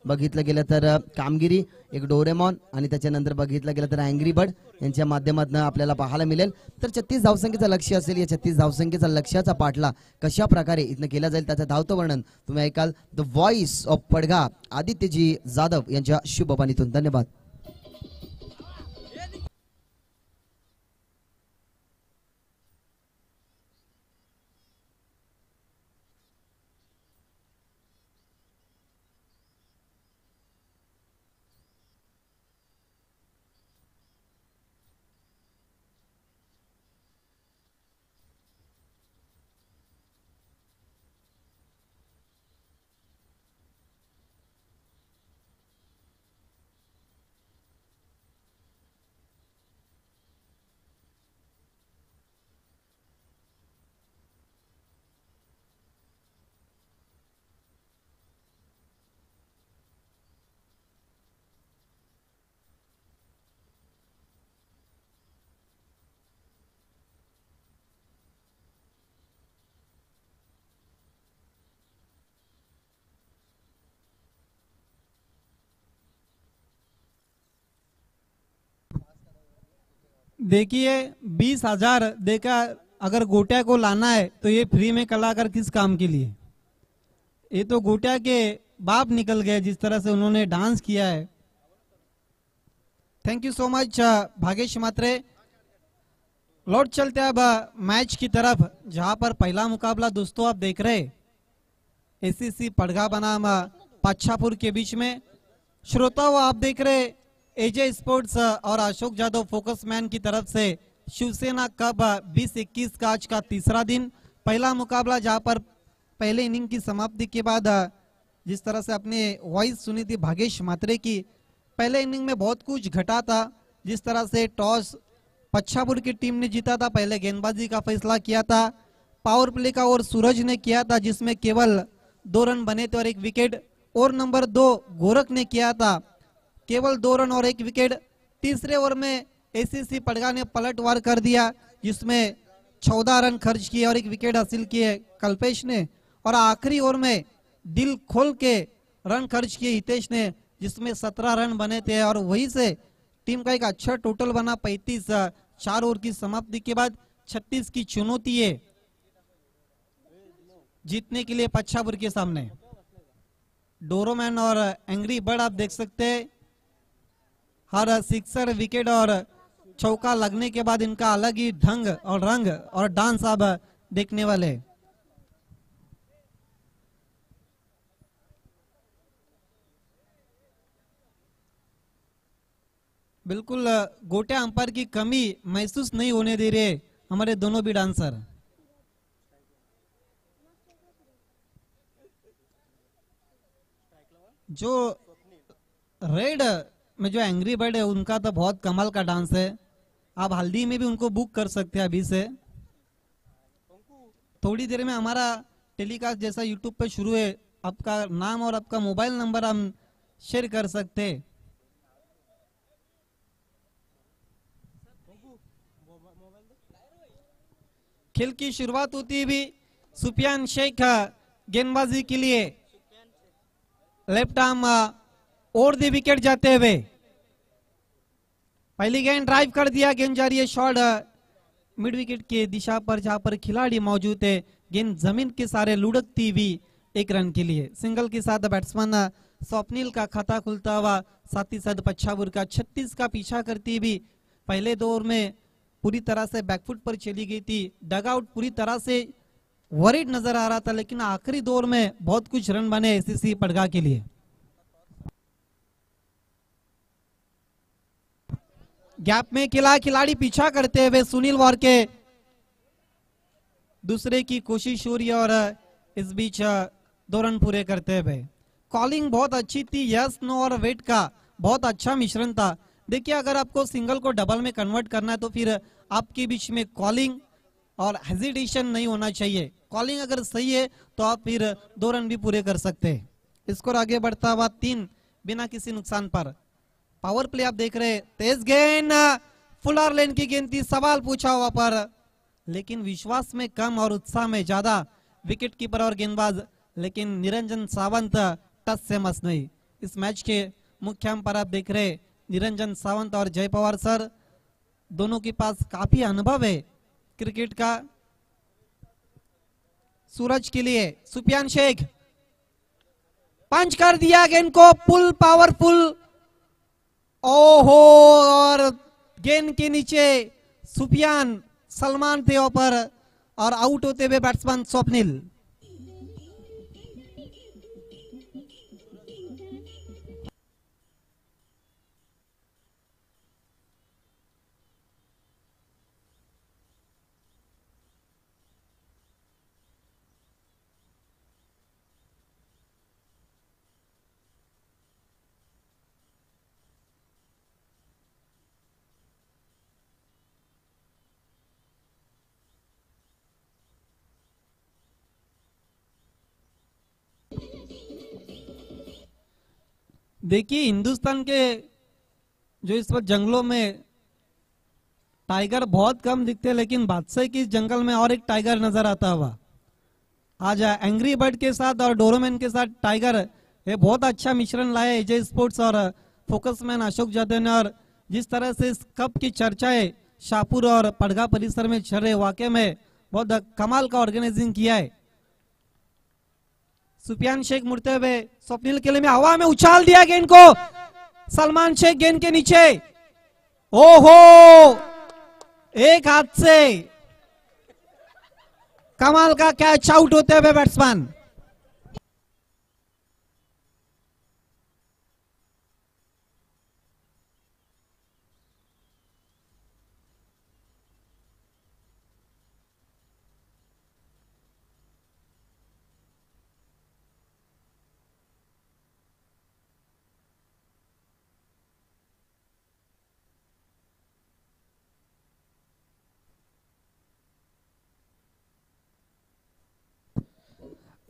[SPEAKER 2] बघितलं गेलं तर कामगिरी, एक डोरेमॉन आणि त्याच्यानंतर बघितलं गेलं तर अँग्री बर्ड यांच्या माध्यमातून आपल्याला पाहायला मिळेल. तर 36 धावसंख्येचं लक्ष्य असेल. या 36 धावसंख्येचा लक्ष्याचा पाठला कशा प्रकारे इथनं केला जाईल त्याचं धावतं वर्णन तुम्ही ऐकाल द व्हॉइस ऑफ पडघा आदित्यजी जाधव यांच्या शुभवाणीतून. धन्यवाद.
[SPEAKER 3] देखिए 20,000 देकर अगर गोटिया को लाना है तो ये फ्री में कलाकार किस काम के लिए। ये तो गोटिया के बाप निकल गए जिस तरह से उन्होंने डांस किया है। Thank you so much Bhagesh Matre. लौट चलते हैं अब मैच की तरफ, जहां पर पहला मुकाबला दोस्तों आप देख रहे एसीसी पड़गा बनाम पाछापुर के बीच में। श्रोताओं आप देख रहे एजे स्पोर्ट्स और अशोक जादव फोकस मैन की तरफ से शिवसेना कप 2021 का आज का तीसरा दिन पहला मुकाबला, जहां पर पहले इनिंग की समाप्ति के बाद जिस तरह से अपने वॉइस सुनी थी भागेश मात्रे की, पहले इनिंग में बहुत कुछ घटा था। जिस तरह से टॉस पच्छापुर की टीम ने जीता था, पहले गेंदबाजी का फैसला किया था, पावर प्ले का और सूरज ने किया था जिसमें केवल 2 रन बने थे और 1 विकेट, और नंबर 2 गोरख ने किया था केवल 2 रन और 1 विकेट। तीसरे ओवर में एसीसी पड़गा ने पलटवार कर दिया जिसमें 14 रन खर्च किए और 1 विकेट हासिल किए कल्पेश ने, और आखिरी ओवर में दिल खोल के रन खर्च किए हितेश ने जिसमें 17 रन बने थे, और वहीं से टीम का एक अच्छा टोटल बना 35। 4 ओवर की समाप्ति के बाद 36 की चुनौती है जीतने के लिए पच्छापुर के सामने। डोरोमैन और एंग्री बर्ड आप देख सकते हैं, हर सिक्सर विकेट और चौका लगने के बाद इनका अलग ही ढंग और रंग और डांस आप देखने वाले। बिल्कुल गोटे अंपायर की कमी महसूस नहीं होने दे रहे हमारे दोनों भी डांसर। जो रेड में जो एंग्री बर्ड है उनका तो बहुत कमाल का डांस है, आप हल्दी में भी उनको बुक कर सकते हैं अभी से। थोड़ी देर में हमारा टेलीकास्ट जैसा यूट्यूब पे शुरू है, आपका नाम और आपका मोबाइल नंबर हम शेयर कर सकते हैं। खेल की शुरुआत होती भी सुफियान शेख गेंदबाजी के लिए लेफ्ट आर्म और दी विकेट जाते हुए, पहली गेंद ड्राइव कर दिया, गेंद जा रही है शॉर्ट मिड विकेट की दिशा पर जहां पर खिलाड़ी मौजूद है, गेंद जमीन के सारे लुढ़कती हुई 1 रन के लिए। सिंगल के साथ बैट्समैन स्वप्निल का खाता खुलता हुआ, साथ ही साथ पच्छापुर का 36 का पीछा करती हुई पहले 2 ओवर में पूरी तरह से बैकफुट पर चली गई थी, डगआउट पूरी तरह से वरीड नजर आ रहा था, लेकिन आखिरी 2 ओवर में बहुत कुछ रन बने एसीसी पड़गा के लिए। गैप में खिलाड़ी पीछा करते हुए सुनील वार के दूसरे की कोशिश हो रही है, और इस बीच 2 रन पूरे करते हुए। कॉलिंग बहुत अच्छी थी, यस नो और वेट का बहुत अच्छा मिश्रण था। देखिए अगर आपको सिंगल को डबल में कन्वर्ट करना है तो फिर आपके बीच में कॉलिंग और हेजिटेशन नहीं होना चाहिए। कॉलिंग अगर सही है तो आप फिर 2 रन भी पूरे कर सकते हैं। स्कोर आगे बढ़ता हुआ 3 बिना किसी नुकसान पर। पावर प्ले आप देख रहे, तेज गेंद फुलर लेन की गेंद थी, सवाल पूछा हुआ पर, लेकिन विश्वास में कम और उत्साह में ज्यादा विकेट कीपर और गेंदबाज, लेकिन निरंजन सावंत टच से मस नहीं। इस मैच के मुख्य अंपायर आप देख रहे निरंजन सावंत और जय पवार सर, दोनों के पास काफी अनुभव है क्रिकेट का। सूरज के लिए सुफियान शेख पंच कर दिया गेंद को, पुल पावरफुल, ओहो, और गेंद के नीचे सुफियान सलमान थे ऊपर और आउट होते हुए बैट्समैन स्वप्निल। देखिए हिंदुस्तान के जो इस वक्त जंगलों में टाइगर बहुत कम दिखते हैं, लेकिन बादशाह की जंगल में और एक टाइगर नजर आता हुआ। आज एंग्री बर्ड के साथ और डोरोमैन के साथ टाइगर ये बहुत अच्छा मिश्रण लाए एजे स्पोर्ट्स और फोकस मैन अशोक जादव ने। और जिस तरह से इस कप की चर्चा है शाहपुर और पड़गा परिसर में चल रहे वाकये में बहुत कमाल का ऑर्गेनाइजिंग किया है। सुफियान शेख मुड़ते हुए स्वप्निल किले में हवा में उछाल दिया गेंद को, सलमान शेख गेंद के नीचे, ओहो एक हाथ से कमाल का कैच आउट होते हुए बैट्समैन।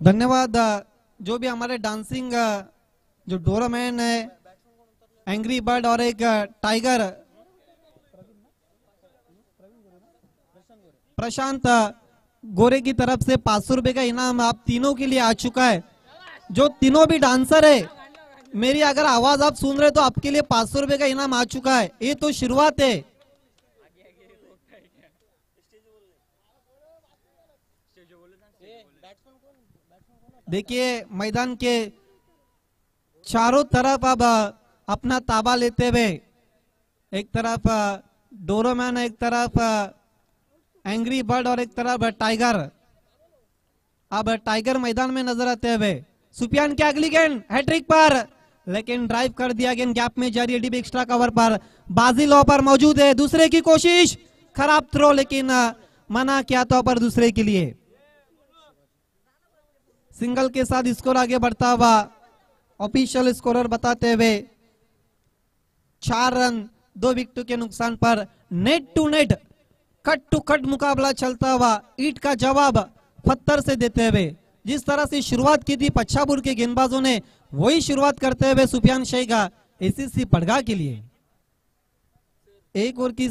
[SPEAKER 3] धन्यवाद। जो भी हमारे डांसिंग जो डोरामैन है, एंग्री बर्ड और एक टाइगर प्रशांत गोरे की तरफ से 500 रुपए का इनाम आप तीनों के लिए आ चुका है। जो तीनों भी डांसर है, मेरी अगर आवाज आप सुन रहे तो आपके लिए 500 रुपए का इनाम आ चुका है। ये तो शुरुआत है। देखिए मैदान के चारों तरफ अब अपना ताबा लेते हुए, एक तरफ डोरामैन, एक तरफ एंग्री बर्ड और एक तरफ टाइगर। अब टाइगर मैदान में नजर आते हुए सुफियान की अगली गेंद हैट्रिक पर, लेकिन ड्राइव कर दिया गेंद गैप में जा रही है डीप एक्स्ट्रा कवर पर। बाजी लॉ पर मौजूद है, दूसरे की कोशिश, खराब थ्रो लेकिन मना किया तो पर दूसरे के लिए। सिंगल के साथ स्कोर आगे बढ़ता हुआ ऑफिशियल स्कोरर बताते हुए 4 रन 2 विकेट के नुकसान पर neck to neck, cut to cut मुकाबला चलता हुआ ईट का जवाब पत्थर से देते हुए जिस तरह से शुरुआत की थी पच्छापुर के गेंदबाजों ने, वही शुरुआत करते हुए सुफियान शेख का एसीसी पड़गा के लिए। एक ओवर की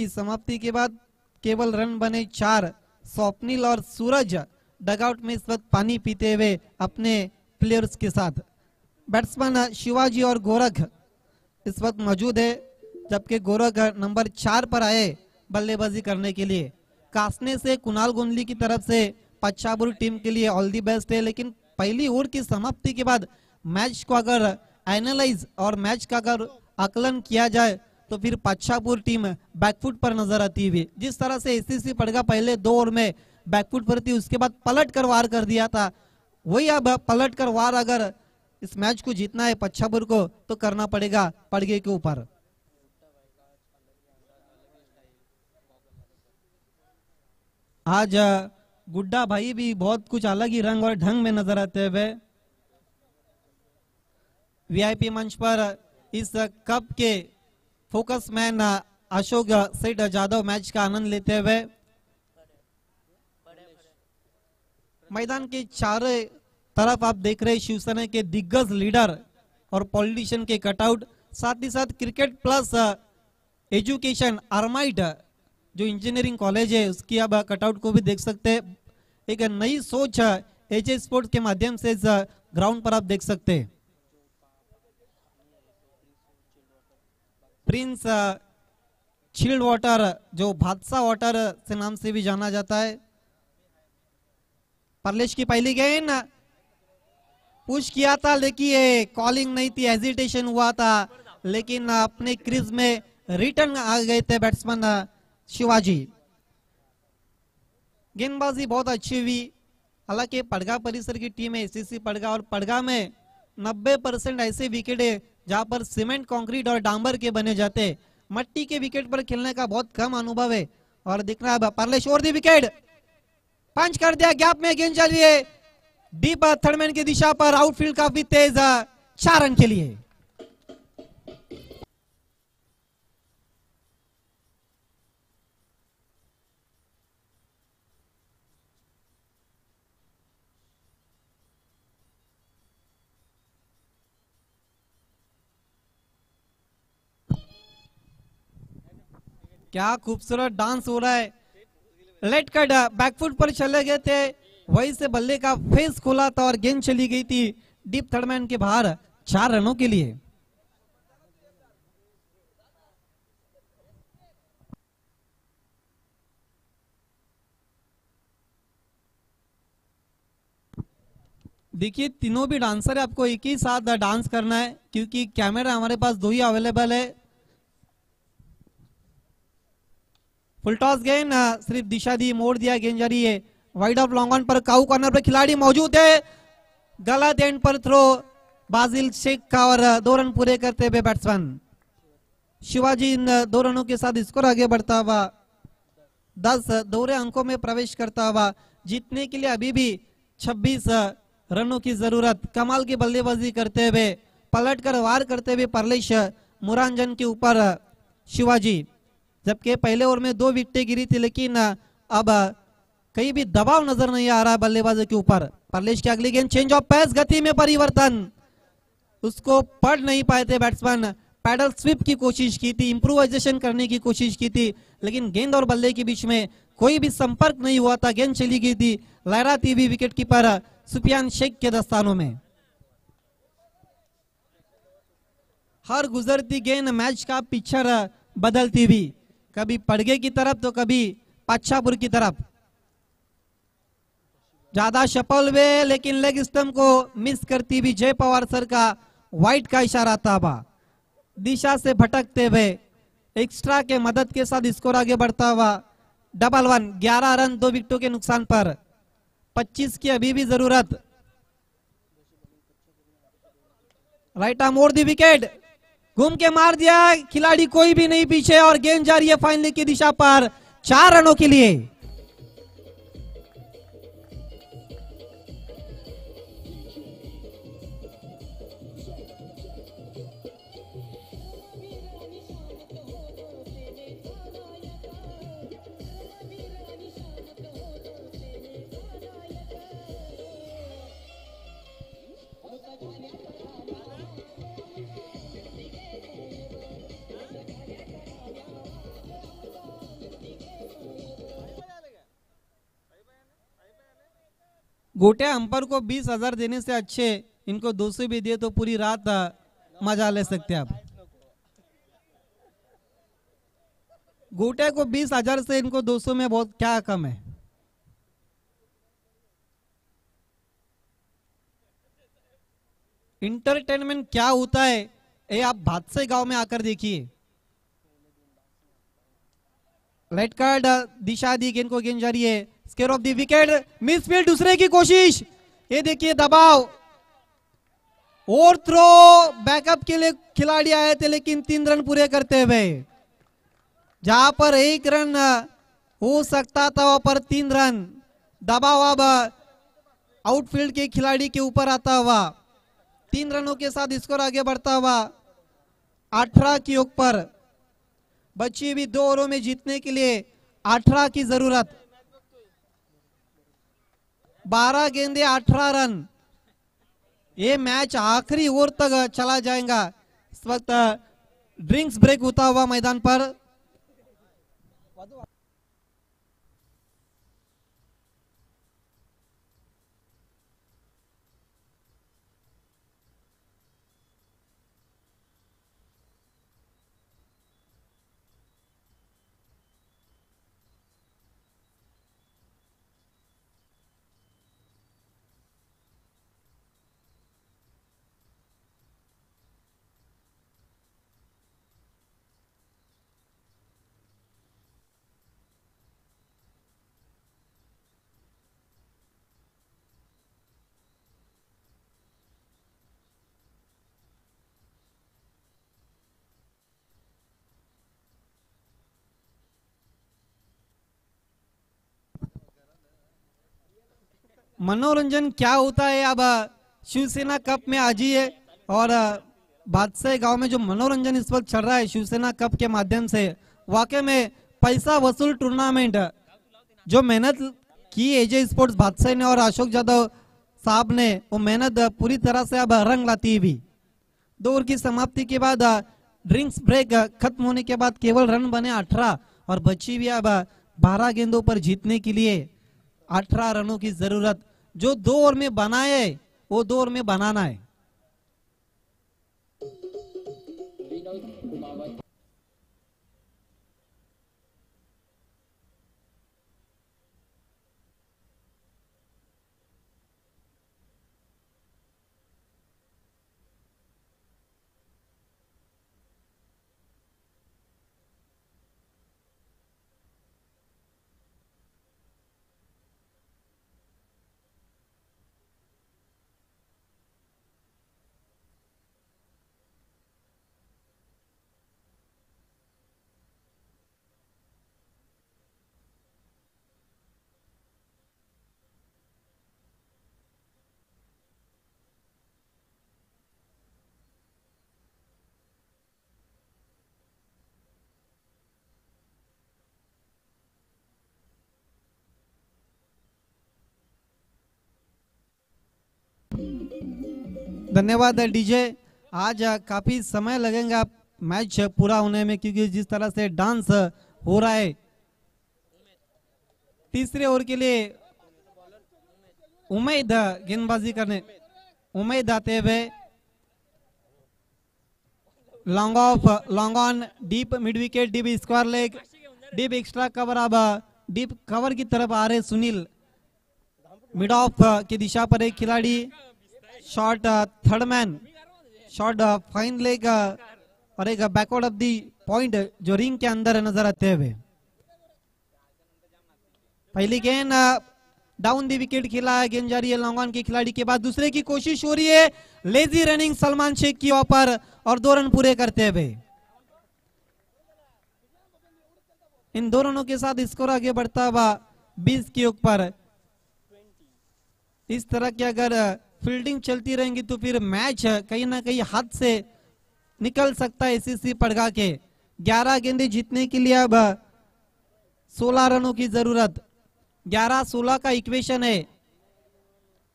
[SPEAKER 3] समाप्ति के बाद केवल रन बने 4। स्वप्निल और सूरज डगआउट में इस वक्त पानी पीते हुए अपने प्लेयर्स के साथ। बैट्समैन शिवाजी और गोरख इस वक्त मौजूद है, जबकि गोरख नंबर 4 पर आए बल्लेबाजी करने के लिए। कासने से कुणाल गोंदली की तरफ से पच्छापुर टीम के लिए ऑल दी बेस्ट है। लेकिन पहली ओवर की समाप्ति के बाद मैच को अगर एनालाइज और मैच का अगर आकलन किया जाए तो फिर पच्छापुर टीम बैकफुट पर नजर आती हुई। जिस तरह से एसीसी पड़गा पहले 2 ओवर में बैकफुट पर थी, उसके बाद पलट कर वार कर दिया था, वही अब पलट कर वार अगर इस मैच को जीतना है पच्छापुर को तो करना पड़ेगा पड़गे के ऊपर। आज गुड्डा भाई भी बहुत कुछ अलग ही रंग और ढंग में नजर आते हुए वीआईपी मंच पर इस कप के फोकस मैन अशोक सेठ जाधव मैच का आनंद लेते हुए। मैदान के चारों तरफ आप देख रहे शिवसेना के दिग्गज लीडर और पॉलिटिशियन के कटआउट, साथ ही साथ क्रिकेट प्लस एजुकेशन आर्माइड जो इंजीनियरिंग कॉलेज है उसकी अब कटआउट को भी देख सकते हैं। एक नई सोच एजे स्पोर्ट्स के माध्यम से इस ग्राउंड पर आप देख सकते हैं। प्रिंस चिल्ड वाटर जो भादसा वाटर से नाम से भी जाना जाता है। परलेश की पहली गेंद पुश किया था, लेकिन ये कॉलिंग नहीं थी, हेजिटेशन हुआ था, लेकिन अपने क्रीज में रिटर्न आ गए थे बैट्समैन शिवाजी। गेंदबाजी बहुत अच्छी हुई। हालांकि पड़गा परिसर की टीम है एसीसी पड़गा, और पड़गा में 90% ऐसे विकेट है जहां पर सीमेंट, कंक्रीट और डांबर के बने जाते। मट्टी के विकेट पर खेलने का बहुत कम अनुभव है। और दिख रहा है परलेश और दी विकेट पंच कर दिया, गैप में गेंद चली है डीप थर्डमैन की दिशा पर, आउटफील्ड काफी तेज, 4 रन के लिए। क्या खूबसूरत डांस हो रहा है। लेट कट बैकफुट पर चले गए थे, वहीं से बल्ले का फेस खोला था और गेंद चली गई थी डीप थर्डमैन के बाहर 4 रनों के लिए। देखिए तीनों भी डांसर है, आपको एक ही साथ डांस करना है क्योंकि कैमरा हमारे पास दो ही अवेलेबल है। फुल टॉस गेंद सिर्फ दिशा दी, मोड़ दिया, गेंद जा रही है वाइड ऑफ लॉन्ग ऑन पर। काऊ कॉर्नर पर खिलाड़ी मौजूद है, गलत एंड पर थ्रो बाजिल शेख का और 2 रन पूरे करते हुए बैट्समैन शिवाजी इन 2 रनों के साथ स्कोर आगे बढ़ता हुआ 10 दोहरे अंकों में प्रवेश करता हुआ। जीतने के लिए अभी भी 26 रनों की जरूरत। कमाल की बल्लेबाजी करते हुए पलट कर वार करते हुए परलेश मुरांजन के ऊपर शिवाजी, जबकि पहले ओवर में 2 विकेटें गिरी थी, लेकिन अब कहीं भी दबाव नजर नहीं आ रहा है बल्लेबाजों के ऊपर। परलेश की अगली गेंद, चेंज ऑफ पेस, गति में परिवर्तन, उसको पढ़ नहीं पाए थे बैट्समैन। पैडल स्विप की कोशिश की थी, इंप्रोवाइजेशन करने की कोशिश की थी, लेकिन गेंद और बल्ले के बीच में कोई भी संपर्क नहीं हुआ था। गेंद चली गई थी लहराती हुई विकेट कीपर सुफियान शेख के दस्तानों में। हर गुजरती गेंद मैच का पिक्चर बदलती हुई, कभी पड़गे की तरफ तो कभी पातशाहपुर की तरफ। ज्यादा शफल वे, लेकिन लेग स्टंप को मिस करती हुई जय पवार सर का वाइट का इशारा था। दिशा से भटकते हुए एक्स्ट्रा के मदद के साथ स्कोर आगे बढ़ता हुआ 1-1, 11 रन 2 विकेटों के नुकसान पर। 25 की अभी भी जरूरत। राइट आर्म मोड़ दी विकेट, घूम के मार दिया, खिलाड़ी कोई भी नहीं पीछे और गेंद जा रही है फाइनल की दिशा पर 4 रनों के लिए। गोटे अंपायर को 20,000 देने से अच्छे इनको 200 भी दिए तो पूरी रात मजा ले सकते हैं आप। गोटे को 20,000 से इनको 200 में बहुत क्या कम है। इंटरटेनमेंट क्या होता है ये आप भादसे गांव में आकर देखिए। लेट कार्ड दिशा दी, गेंद को गेंद जा रही है, square of the wicket, misfield, दूसरे की कोशिश, ये देखिए दबाव और थ्रो। बैकअप के लिए खिलाड़ी आए थे लेकिन 3 रन पूरे करते हुए, जहां पर 1 रन हो सकता था वहां पर 3 रन। दबाव अब आउटफील्ड के खिलाड़ी के ऊपर आता हुआ 3 रनों के साथ स्कोर आगे बढ़ता हुआ 18 की योग पर। बची हुई 2 ओवरों में जीतने के लिए 18 की जरूरत। 12 गेंदे 18 रन, ये मैच आखिरी ओवर तक चला जाएगा। इस वक्त ड्रिंक्स ब्रेक होता हुआ मैदान पर। मनोरंजन क्या होता है अब शिवसेना कप में आज ही है, और बादशाह गांव में जो मनोरंजन इस वक्त चल रहा है शिवसेना कप के माध्यम से, वाकई में पैसा वसूल टूर्नामेंट। जो मेहनत की एजे स्पोर्ट्स बादशाह ने और अशोक यादव साहब ने, वो मेहनत पूरी तरह से अब रंग लाती हुई। 2 ओवर की समाप्ति के बाद ड्रिंक्स ब्रेक खत्म होने के बाद केवल रन बने 18 और बची हुई अब 12 गेंदों पर जीतने के लिए 18 रनों की जरूरत। जो 2 ओवर में बनाए वो 2 ओवर में बनाना है। धन्यवाद डीजे। आज काफी समय लगेगा मैच पूरा होने में, क्योंकि जिस तरह से डांस हो रहा है। तीसरे ओवर के लिए उम्मीद गेंदबाजी करने, उम्मीद आते हुए long off, long on, deep mid wicket, deep square leg, deep extra cover. अब डीप कवर की तरफ आ रहे सुनील। मिड ऑफ की दिशा पर एक खिलाड़ी, shot third man, shot fine leg और एक बैकवर्ड ऑफ दी पॉइंट जो रिंग के अंदर नजर आते हुए। पहली गेंद डाउन दी विकेट खेला है, गेंद जा रही है लॉन्ग ऑन के खिलाड़ी के बाद। दूसरे की कोशिश हो रही है, लेजी रनिंग सलमान शेख की ऊपर और 2 रन पूरे करते हुए। इन 2 रनों के साथ स्कोर आगे बढ़ता हुआ 20 के ऊपर। इस तरह की अगर फील्डिंग चलती रहेंगी तो फिर मैच कहीं ना कहीं हाथ से निकल सकता है एसीसी पड़गा के। 11 गेंदें जीतने के लिए अब 16 रनों की जरूरत। 11-16 का इक्वेशन है।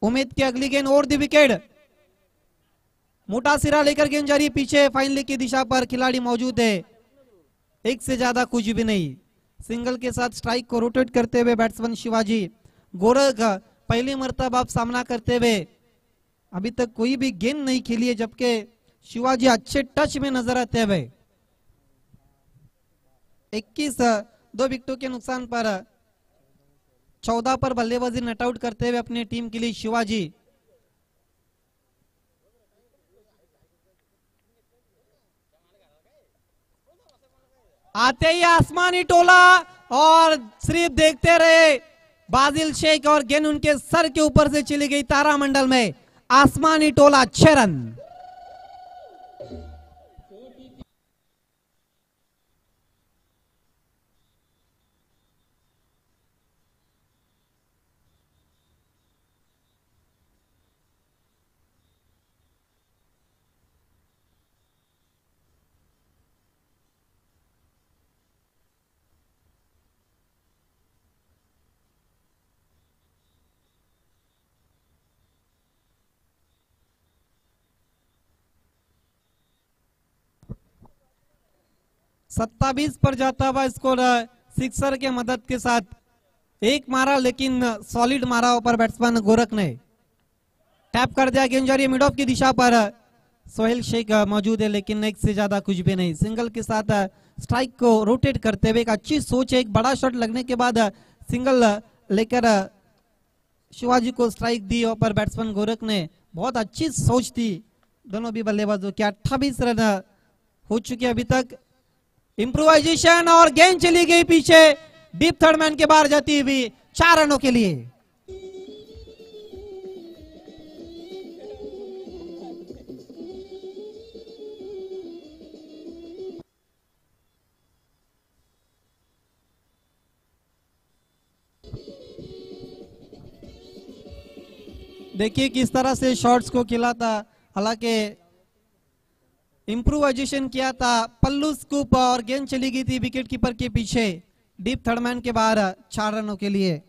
[SPEAKER 3] उम्मीद की अगली गेंद और दी विकेट, मोटा सिरा लेकर गेंद जा रही है पीछे, फाइनल की दिशा पर खिलाड़ी मौजूद है। एक से ज्यादा कुछ भी नहीं। सिंगल के साथ स्ट्राइक को रोटेट करते हुए बैट्समैन शिवाजी गोरख पहली मर्तबा आप सामना करते हुए। अभी तक कोई भी गेंद नहीं खेली है, जबकि शिवाजी अच्छे टच में नजर आते हुए। 21 2 विकेटों के नुकसान पर 14 पर बल्लेबाजी नट आउट करते हुए अपनी टीम के लिए शिवाजी। आते ही आसमानी टोला और सिर्फ देखते रहे बाजिल शेख और गेंद उनके सर के ऊपर से चली गई तारामंडल में। आसमानी टोला 6 रन। सत्ताईस पर जाता हुआ स्कोर सिक्सर के मदद के साथ। एक मारा लेकिन सॉलिड मारा ऊपर बैट्समैन गोरख ने। टैप कर दिया, गेंद जा रही है मिड ऑफ की दिशा पर। सोहेल शेख मौजूद है लेकिन एक से ज्यादा कुछ भी नहीं। सिंगल के साथ स्ट्राइक को रोटेट करते हुए एक अच्छी सोच है। एक बड़ा शॉट लगने के बाद सिंगल लेकर शिवाजी को स्ट्राइक दी और बैट्समैन गोरख ने। बहुत अच्छी सोच थी दोनों भी बल्लेबाजों की। 28 रन हो चुके अभी तक। इंप्रोवाइजेशन और गेंद चली गई पीछे, डीप थर्ड मैन के बाहर जाती हुई 4 रनों के लिए। देखिए किस तरह से शॉट्स को खेला था। हालांकि इंप्रोवाइजेशन किया था, पल्लू स्कूप और गेंद चली गई थी विकेट कीपर के पीछे। डीप थर्ड मैन के बाहर 4 रनों के लिए।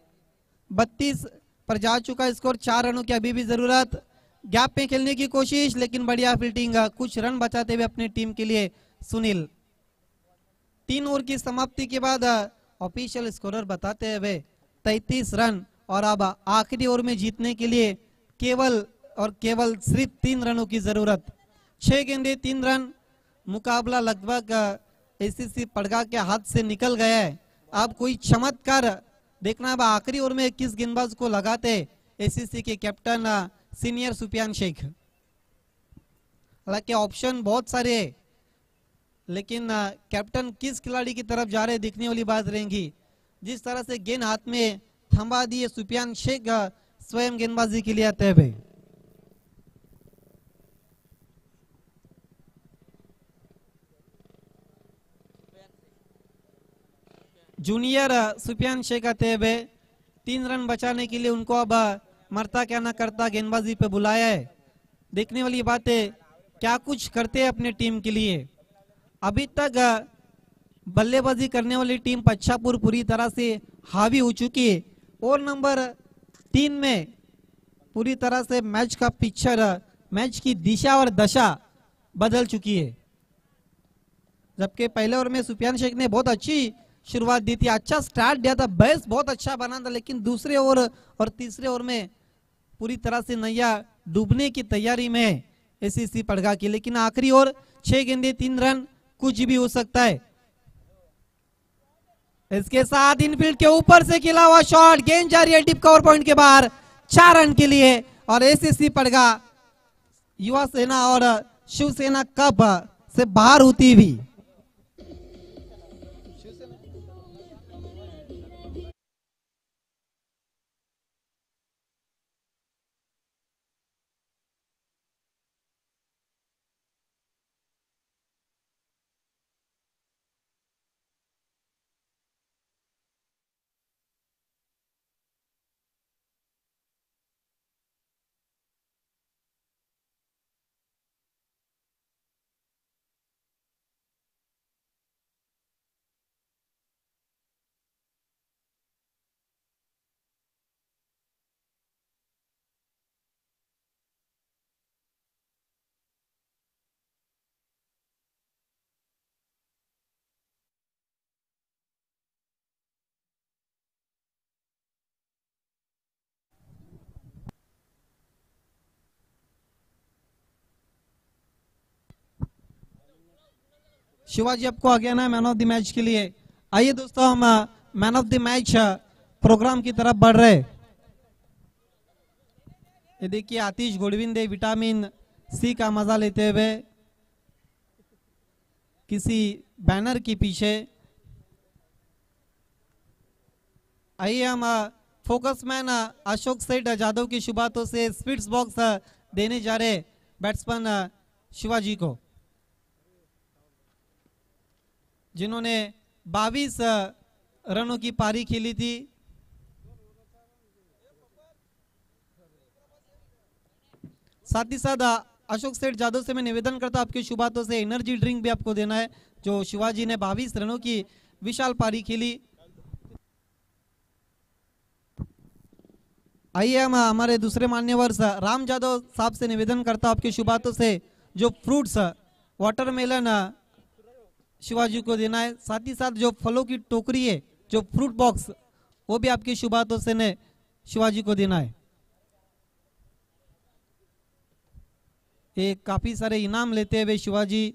[SPEAKER 3] 32 पर जा चुका स्कोर। 4 रनों की अभी भी जरूरत। गैप में खेलने की कोशिश लेकिन बढ़िया फील्डिंग, कुछ रन बचाते हुए अपनी टीम के लिए सुनील। 3 ओवर की समाप्ति के बाद ऑफिशियल स्कोरर बताते हुए 33 रन और अब आखिरी ओवर में जीतने के लिए केवल और केवल सिर्फ 3 रनों की जरूरत। 6 गेंदे 3 रन। मुकाबला लगभग एसीसी पड़गा के हाथ से निकल गया है। अब कोई चमत्कार देखना है आखिरी ओवर में किस गेंदबाज को लगाते एसीसी के कैप्टन सीनियर सुफियान शेख। हालांकि ऑप्शन बहुत सारे हैं लेकिन कैप्टन किस खिलाड़ी की तरफ जा रहे दिखने वाली बात रहेगी। जिस तरह से गेंद हाथ में थमा दिए सुफियान शेख स्वयं गेंदबाजी के लिए आते हुए। जूनियर सुफियान शेख आते हुए 3 रन बचाने के लिए उनको अब मरता क्या ना करता गेंदबाजी पे बुलाया है। देखने वाली बात है क्या कुछ करते हैं अपने टीम के लिए। अभी तक बल्लेबाजी करने वाली टीम पच्छापुर पूरी तरह से हावी हो चुकी है। और नंबर 3 में पूरी तरह से मैच का पिक्चर मैच की दिशा और दशा बदल चुकी है। जबकि पहले ओवर में सुफियान शेख ने बहुत अच्छी शुरुआत दी थी, अच्छा स्टार्ट दिया था, बेस बहुत अच्छा बना था, लेकिन दूसरे ओवर और तीसरे ओवर में पूरी तरह से नैया डूबने की तैयारी में है एसीसी पड़गा की। लेकिन आखिरी ओवर 6 गेंदे 3 रन, कुछ भी हो सकता है। इसके साथ इनफील्ड के ऊपर से खेला हुआ शॉट, गेंद जा रही है डिप कवर पॉइंट के बाहर 4 रन के लिए, और एसीसी पड़गा युवा सेना और शिवसेना कप से बाहर होती हुई। शिवाजी आपको आ गया ना मैन ऑफ द मैच के लिए। आइए दोस्तों, हम man of the match programme की तरफ बढ़ रहे। ये देखिए आतिश गोडविंदे विटामिन सी का मजा लेते हुए किसी बैनर के पीछे। आइए हम फोकसमैन अशोक सेठ जादव की शुभातों से स्पिट्स बॉक्स देने जा रहे बैट्समैन शिवाजी को, जिन्होंने 22 रनों की पारी खेली थी। साथ ही साथ अशोक सेठ जादव से मैं निवेदन करता हूं आपके शुभातों से एनर्जी ड्रिंक भी आपको देना है, जो शिवाजी ने 22 रनों की विशाल पारी खेली। आइए हम हमारे दूसरे मान्यवर राम जादव साहब से निवेदन करता हूं आपके शुभातों से जो फ्रूट्स वाटरमेलन शिवाजी को देना है। साथ ही साथ जो फलों की टोकरी है, जो फ्रूट बॉक्स, वो भी आपकी शुभातों से ने शिवाजी को देना है। ये काफी सारे इनाम लेते हुए शिवाजी